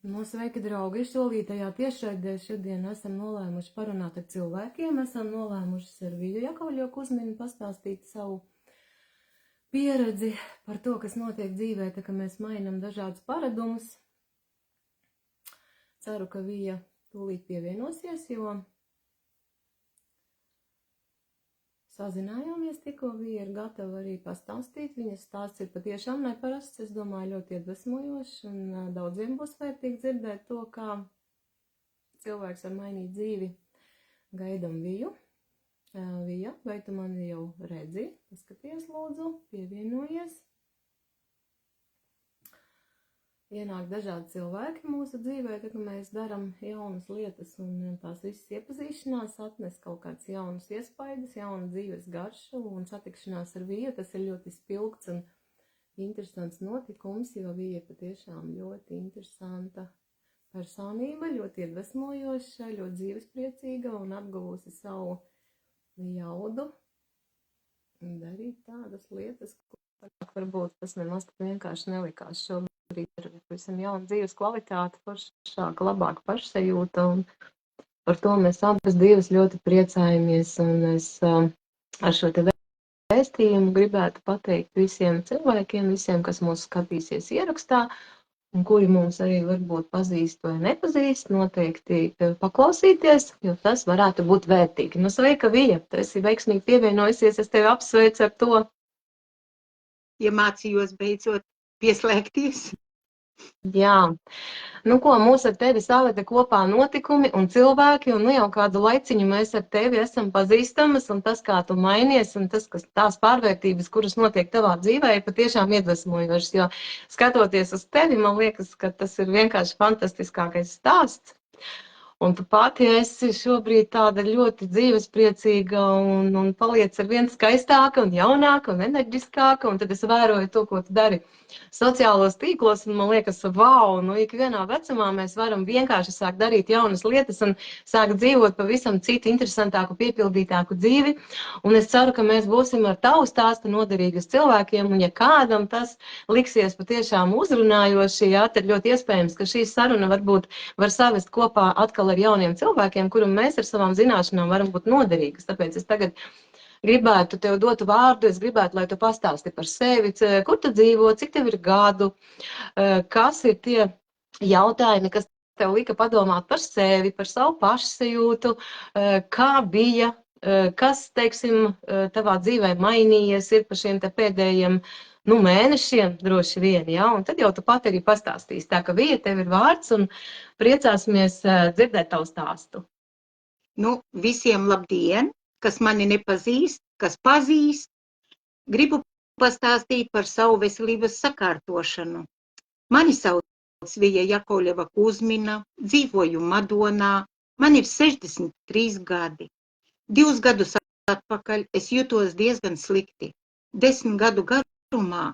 Nu, sveiki, draugi! Solītajā tiešraidē šodien esam nolēmuši parunāt ar cilvēkiem. Esam nolēmuši ar Viju Jakovļo Kuzminu pastāstīt savu pieredzi par to, kas notiek dzīvē, tā ka mēs mainam dažādus paradumus. Ceru, ka Vija tūlīt pievienosies, jo sazinājāmies tikko. Vija ir gatava arī pastāstīt. Viņas stāsts ir patiešām neparasts, es domāju, ļoti iedvesmojošs, un daudziem būs vērtīgi dzirdēt to, kā cilvēks var mainīt dzīvi. Gaidam Viju. Vija, vai tu mani jau redzi? Paskaties, lūdzu, pievienojies. Ienāk dažādi cilvēki mūsu dzīvē, kad mēs daram jaunas lietas, un tās visas iepazīšanās atnes kaut kāds jaunas iespaidas, jauna dzīves garšu, un satikšanās ar Viju, tas ir ļoti spilgts un interesants notikums, jo Vija patiešām ļoti interesanta personība, ļoti iedvesmojoša, ļoti dzīvespriecīga un apguvusi savu jaudu darīt tādas lietas, ko varbūt tas nemaz vienkārši nelikās šobrīd. Ir visam jauna dzīves kvalitāte, foršāka, labāka pašsajūta, un par to mēs abas divas ļoti priecājamies, un es ar šo te vēstījumu gribētu pateikt visiem cilvēkiem, visiem, kas mūs skatīsies ierakstā, un kuri mums arī varbūt pazīst vai nepazīst, noteikti paklausīties, jo tas varētu būt vērtīgi. Nu, sveika, Vija, tu esi veiksmīgi pievienojusies, es tevi apsveicu ar to. Iemācījos beidzot pieslēgties. Jā, nu ko, mūs ar tevi saveda kopā notikumi un cilvēki, un nu jau kādu laiciņu mēs ar tevi esam pazīstamas, un tas, kā tu mainies, un tas, kas tās pārvērtības, kuras notiek tavā dzīvē, ir patiešām iedvesmojošas, jo skatoties uz tevi, man liekas, ka tas ir vienkārši fantastiskākais stāsts. Un tu pati esi šobrīd tāda ļoti dzīvespriecīga un paliec ar vien skaistāka un jaunāka un enerģiskāka, un tad es vēroju to, ko tu dari sociālos tīklos, un man liekas, wow, nu ikvienā vecumā mēs varam vienkārši sākt darīt jaunas lietas un sākt dzīvot pavisam citu interesantāku, piepildītāku dzīvi, un es ceru, ka mēs būsim ar tavu stāstu noderīgas cilvēkiem, un ja kādam tas liksies patiešām uzrunājoši, jā, tad ļoti iespējams, ka šī saruna varbūt var savest kopā atkal ar jauniem cilvēkiem, kuram mēs ar savām zināšanām varam būt noderīgas. Tāpēc es tagad gribētu tev dot vārdu, es gribētu, lai tu pastāsti par sevi, kur tu dzīvo, cik tev ir gadu, kas ir tie jautājumi, kas tev lika padomāt par sevi, par savu pašsajūtu, kā bija, kas, teiksim, tavā dzīvē mainījies ir pa šiem te pēdējiem mēnešiem droši vien, ja? Un tad jau tu pat arī pastāstīsi. Tā ka Vija, tev ir vārds un priecāsimies dzirdēt tavu stāstu. Nu, visiem labdien, kas mani nepazīst, kas pazīst, gribu pastāstīt par savu veselības sakārtošanu. Mani sauc Vija Jakovļeva Kuzmina, dzīvoju Madonā, man ir 63 gadi. 2 gadus atpakaļ es jutos diezgan slikti. 10 gadu garumā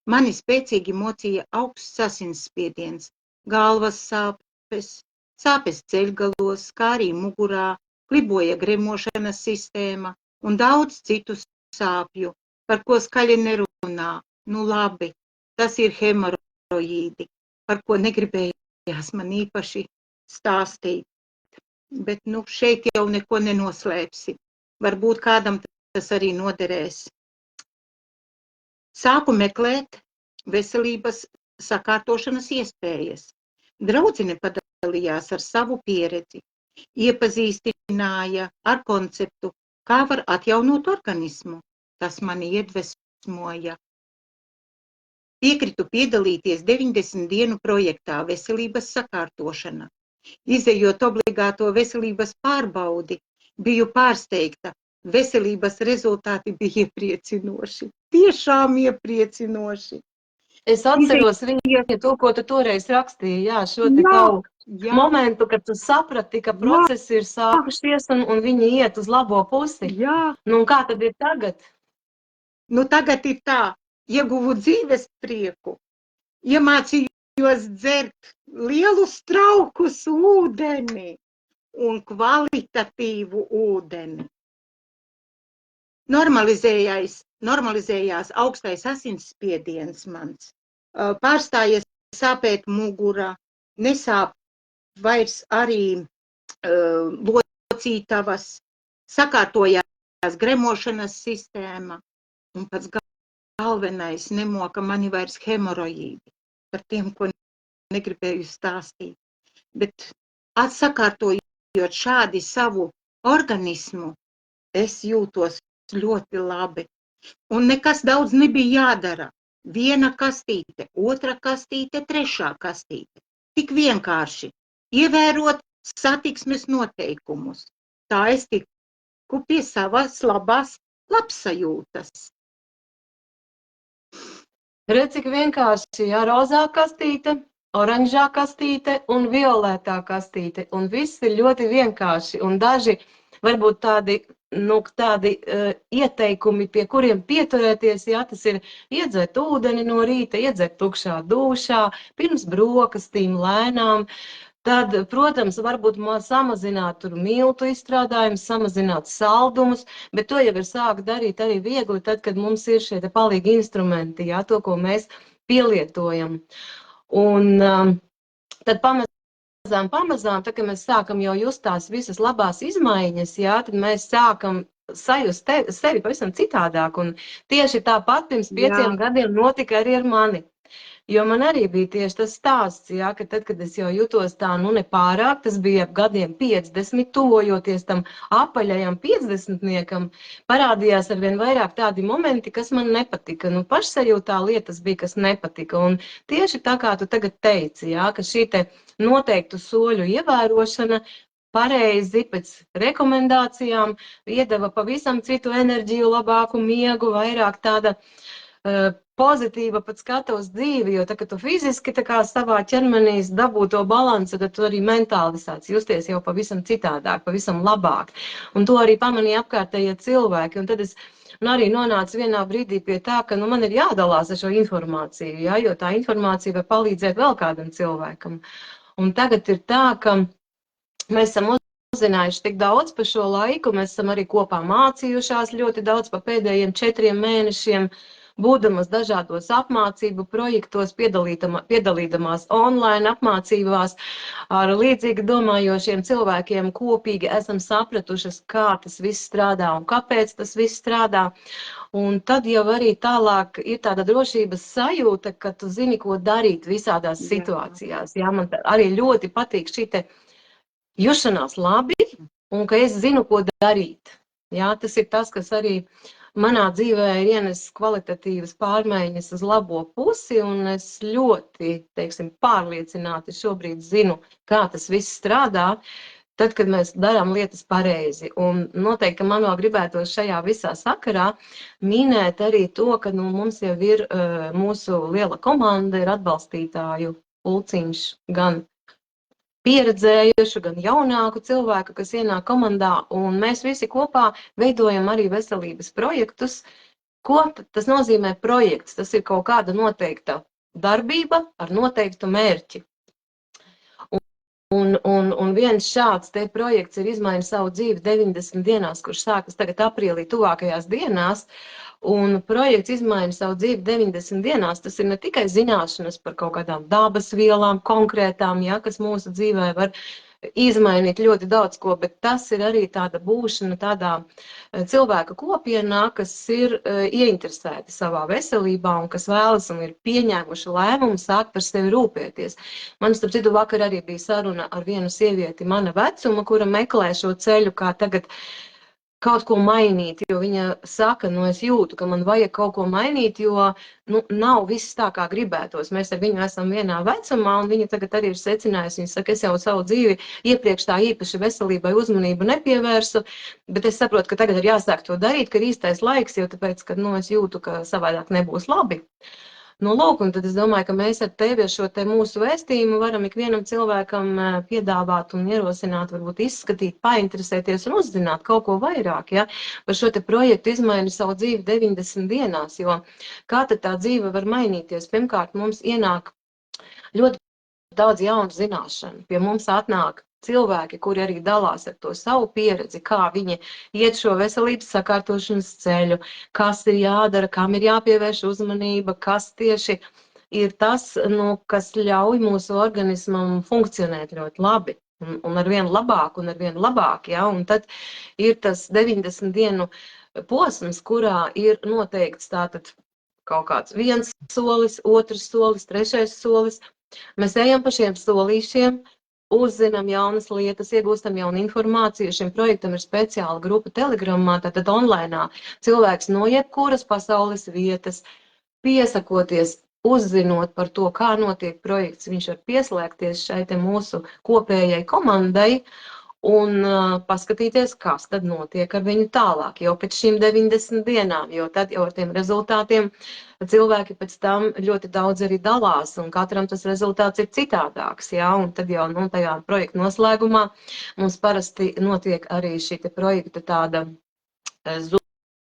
mani spēcīgi mocīja augsts asinsspiediens, galvas sāpes, sāpes ceļgalos, kā arī mugurā, kliboja gremošanas sistēma un daudz citu sāpju, par ko skaļi nerunā. Nu labi, tas ir hemoroīdi, par ko negribējās man īpaši stāstīt. Bet nu šeit jau neko nenoslēpsi. Varbūt kādam tas arī noderēs. Sāku meklēt veselības sakārtošanas iespējas. Draudzene padalījās ar savu pieredzi, iepazīstināja ar konceptu, kā var atjaunot organismu. Tas mani iedvesmoja. Piekritu piedalīties 90 dienu projektā veselības sakārtošana. Izejot obligāto veselības pārbaudi, biju pārsteigta. Veselības rezultāti bija iepriecinoši. Tiešām iepriecinoši. Es atceros viņu to, ko tu toreiz rakstīji, jā, šo te tavu momentu, kad tu saprati, ka procesi ir sākušies un viņi iet uz labo pusi. Jā. Nu, kā tad ir tagad? Nu, tagad ir tā, ieguvu dzīves prieku, iemācījos dzert lielus traukus ūdeni un kvalitatīvu ūdeni. Normalizējās augstais asinsspiediens mans, pārstājies sāpēt mugura, nesāp vairs arī locītavas, sakārtojās gremošanas sistēma, un pats galvenais nemoka mani vairs hemoroīdi, par tiem, ko negribēju stāstīt. Bet atsakārtojot šādi savu organismu, es jūtos ļoti labi. Un nekas daudz nebija jādara. Viena kastīte, otra kastīte, trešā kastīte. Tik vienkārši ievērot satiksmes noteikumus. Tā es tiku pie savas labās labsajūtas. Redz, cik vienkārši, jā, rozā kastīte, oranžā kastīte un violetā kastīte. Un viss ir ļoti vienkārši. Un daži varbūt tādi ieteikumi, pie kuriem pieturēties, jā, tas ir iedzert ūdeni no rīta, iedzert tukšā dūšā, pirms brokastīm lēnām. Tad, protams, varbūt samazināt tur miltu izstrādājumus, samazināt saldumus, bet to jau ir sākt darīt arī viegli, tad, kad mums ir šie palīgi instrumenti, jā, to, ko mēs pielietojam. Un tad pamazām, tad, kad mēs sākam jau just tās visas labās izmaiņas, jā, tad mēs sākam sajust sevi pavisam citādāk. Un tieši tāpat pirms 5 gadiem notika arī ar mani. Jo man arī bija tieši tas stāsts, jā, ka tad, kad es jau jutos tā, nepārāk, tas bija ap gadiem 50, tuvojoties tam apaļajam 50-niekam, parādījās arvien vairāk tādi momenti, kas man nepatika. Pašsajūtā lietas bija, kas nepatika. Un tieši tā kā tu tagad teici, jā, ka šī te noteiktu soļu ievērošana pareizi pēc rekomendācijām iedeva pavisam citu enerģiju, labāku miegu, vairāk tāda pozitīva pat skata uz dzīvi, jo tā, ka tu fiziski tā kā savā ķermenī dabū to balansu, tad tu arī mentāli sāc justies jau pavisam citādāk, pavisam labāk. Un to arī pamanīja apkārtējie cilvēki. Un tad es arī nonācu vienā brīdī pie tā, ka man ir jādalās ar šo informāciju, jā, jo tā informācija var palīdzēt vēl kādam cilvēkam. Un tagad ir tā, ka mēs esam uzzinājuši tik daudz par šo laiku, mēs esam arī kopā mācījušās ļoti daudz pa pēdējiem 4 mēnešiem, būdamas dažādos apmācību projektos, piedalīdamās online apmācībās ar līdzīgi domājošiem cilvēkiem, kopīgi esam sapratušas, kā tas viss strādā un kāpēc tas viss strādā. Un tad jau arī tālāk ir tāda drošības sajūta, ka tu zini, ko darīt visādās situācijās. Jā, man arī ļoti patīk šī te jušanās labi un ka es zinu, ko darīt. Jā, tas ir tas, kas arī manā dzīvē ir ienesis kvalitatīvas pārmaiņas uz labo pusi, un es ļoti, pārliecināti šobrīd zinu, kā tas viss strādā, tad, kad mēs darām lietas pareizi. Un noteikti, ka man vēl gribētos šajā visā sakarā minēt arī to, ka mums jau ir mūsu liela komanda, ir atbalstītāju pulciņš gan pieredzējušu, gan jaunāku cilvēku, kas ienāk komandā, un mēs visi kopā veidojam arī veselības projektus. Ko tas nozīmē projekts? Tas ir kaut kāda noteikta darbība ar noteiktu mērķi. Un viens šāds te projekts ir izmaiņa savu dzīvi 90 dienās, kurš sākas tagad aprīlī tuvākajās dienās. Un projekts izmaiņa savu dzīvi 90 dienās, tas ir ne tikai zināšanas par kaut kādām dabas vielām konkrētām, ja, kas mūsu dzīvē var izmainīt ļoti daudz ko, bet tas ir arī tāda būšana tādā cilvēka kopienā, kas ir ieinteresēti savā veselībā un kas vēlas un ir pieņēmuši lēmumu sākt par sevi rūpēties. Man, starp citu, vakar arī bija saruna ar vienu sievieti mana vecuma, kura meklē šo ceļu, kā tagad kaut ko mainīt, jo viņa saka, es jūtu, ka man vajag kaut ko mainīt, jo nav viss tā, kā gribētos. Mēs ar viņu esam vienā vecumā, un viņa tagad arī ir secinājusi. Viņa saka, es jau savu dzīvi iepriekš tā īpaši veselībai uzmanību nepievērsu, bet es saprotu, ka tagad ir jāsāk to darīt, ka ir īstais laiks, jo tāpēc, ka es jūtu, ka savādāk nebūs labi. Lūk, un tad es domāju, ka mēs ar tevi šo te mūsu vēstījumu varam ikvienam cilvēkam piedāvāt un ierosināt, varbūt izskatīt, painteresēties un uzzināt kaut ko vairāk, ja, par šo te projektu izmaiņu savu dzīvi 90 dienās, jo kā tad tā dzīve var mainīties? Pirmkārt, mums ienāk ļoti daudz jaunu zināšanu. Pie mums atnāk cilvēki, kuri arī dalās ar to savu pieredzi, kā viņi iet šo veselības sakārtošanas ceļu, kas ir jādara, kam ir jāpievērš uzmanība, kas tieši ir tas, kas ļauj mūsu organismam funkcionēt ļoti labi. Un arvien labāk, ja? Un tad ir tas 90 dienu posms, kurā ir noteikts tātad kaut kāds viens solis, otrs solis, trešais solis. Mēs ejam pa šiem solīšiem, uzzinām jaunas lietas, iegūstam jaunu informāciju. Šim projektam ir speciāla grupa Telegramā, tātad online. Cilvēks no jebkuras pasaules vietas, piesakoties, uzzinot par to, kā notiek projekts, viņš var pieslēgties šai te mūsu kopējai komandai un paskatīties, kas tad notiek ar viņu tālāk, jau pēc šīm 90 dienām, jo tad jau ar tiem rezultātiem cilvēki pēc tam ļoti daudz arī dalās, un katram tas rezultāts ir citādāks, jā, un tad jau, tajā projekta noslēgumā mums parasti notiek arī šī te projekta tāda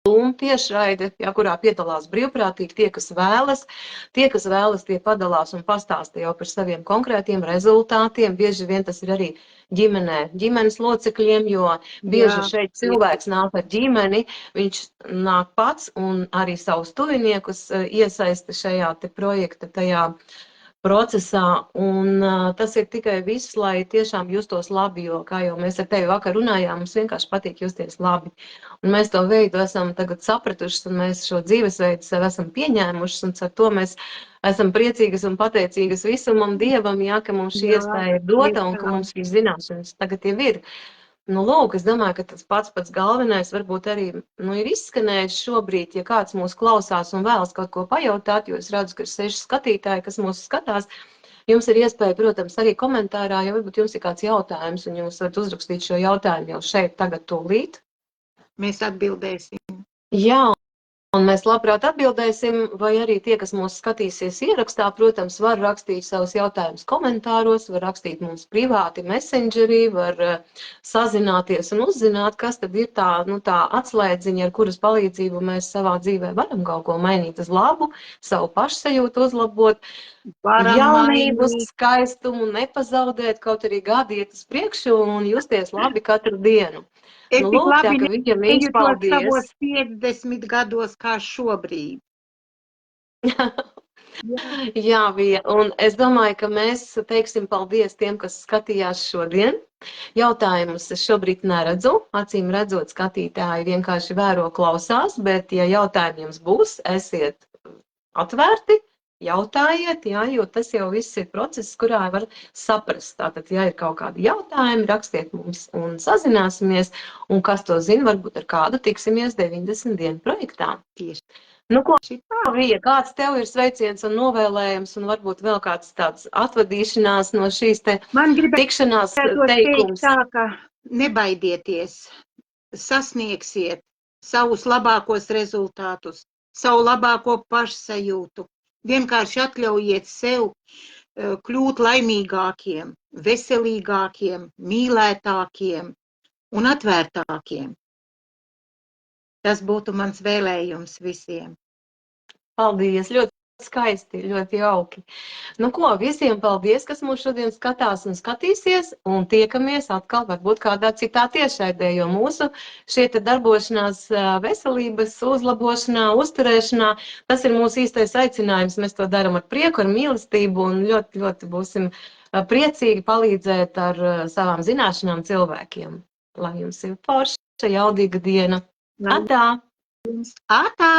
Zoom tiešraide, ja, kurā piedalās brīvprātīgi tie, kas vēlas, tie padalās un pastāsta jau par saviem konkrētiem rezultātiem. Bieži vien tas ir arī ģimenes locekļiem, jo bieži šeit cilvēks nāk ar ģimeni, viņš nāk pats un arī savus tuviniekus iesaista šajā te projekta tajā procesā, un tas ir tikai viss, lai tiešām justos labi, jo, kā jau mēs ar tevi vakar runājām, mums vienkārši patīk justies labi. Un mēs to veidu esam tagad sapratuši, un mēs šo dzīvesveidu sev esam pieņēmuši, un ar to mēs esam priecīgas un pateicīgas visumam Dievam, jā, ka mums šī iespēja ir dota un ka mums šīs zināšanas tagad jau ir. Lūk, es domāju, ka tas pats galvenais varbūt arī ir izskanējis šobrīd, ja kāds mūs klausās un vēlas kaut ko pajautāt, jo es redzu, ka ir 6 skatītāji, kas mūs skatās. Jums ir iespēja, protams, arī komentārā, ja varbūt jums ir kāds jautājums, un jūs varat uzrakstīt šo jautājumu jau šeit tagad tūlīt. Mēs atbildēsim. Jā. Un mēs labprāt atbildēsim, vai arī tie, kas mūs skatīsies ierakstā, protams, var rakstīt savus jautājumus komentāros, var rakstīt mums privāti messengerī, var sazināties un uzzināt, kas tad ir tā atslēdziņa, ar kuras palīdzību mēs savā dzīvē varam kaut ko mainīt uz labu, savu pašsajūtu uzlabot, jaunību, skaistumu nepazaudēt, kaut arī gadi iet uz priekšu un justies labi katru dienu. Es tik labi nejūtos savos 50 gados kā šobrīd. Jā, bija. Un es domāju, ka mēs teiksim paldies tiem, kas skatījās šodien. Jautājumus es šobrīd neredzu. Acīm redzot, skatītāji vienkārši vēro, klausās, bet ja jautājumi jums būs, esiet atvērti. Jautājiet, jā, jo tas jau viss ir process, kurā var saprast. Tātad, ja ir kaut kādi jautājumi, rakstiet mums un sazināsimies, un kas to zina, varbūt ar kādu tiksimies 90 dienu projektā. Tieši. Ko Vija, kāds tev ir sveiciens un novēlējums, un varbūt vēl kāds tāds atvadīšanās no šīs te tikšanās teikums? Tā, ka nebaidieties, sasniegsiet savus labākos rezultātus, savu labāko pašsajūtu. Vienkārši atļaujiet sev kļūt laimīgākiem, veselīgākiem, mīlētākiem un atvērtākiem. Tas būtu mans vēlējums visiem. Paldies, ļoti skaisti, ļoti jauki. Visiem paldies, kas mūs šodien skatās un skatīsies, un tiekamies atkal varbūt kādā citā tiešraidē, jo mūsu šie te darbošanās veselības uzlabošanā, uzturēšanā, tas ir mūsu īstais aicinājums. Mēs to darām ar prieku, ar mīlestību un ļoti, ļoti būsim priecīgi palīdzēt ar savām zināšanām cilvēkiem. Lai jums ir forša, jaudīga diena. Atā! Atā!